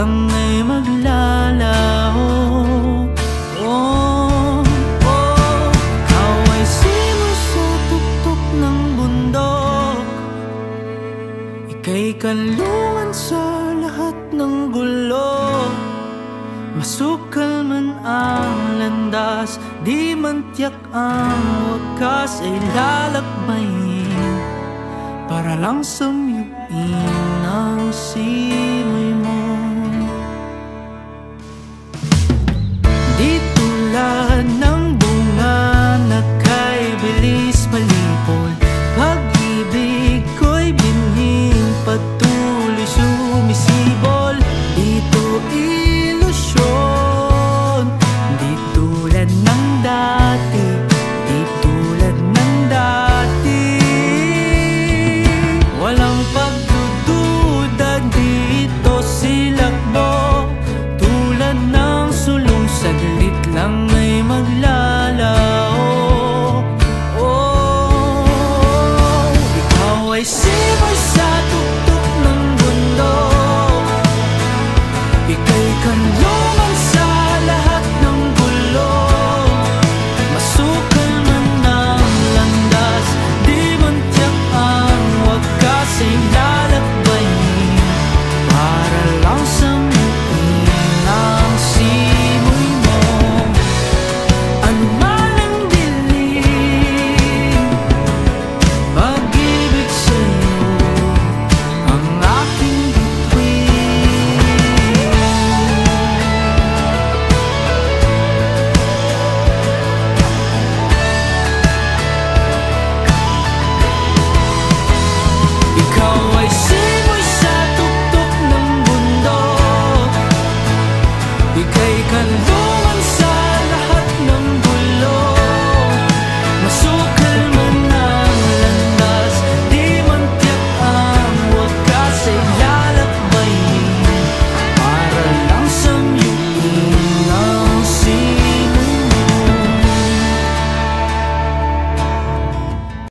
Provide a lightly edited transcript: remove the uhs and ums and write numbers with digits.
lang ay maglalaho. Oh, oh, ikaw ay simo sa tuktok ng bundok, ika'y kanlungan sa lahat ng gulo. Masukal man ang landas, di man tiyak ang wakas, ay lalakbayin para lang samyuin ang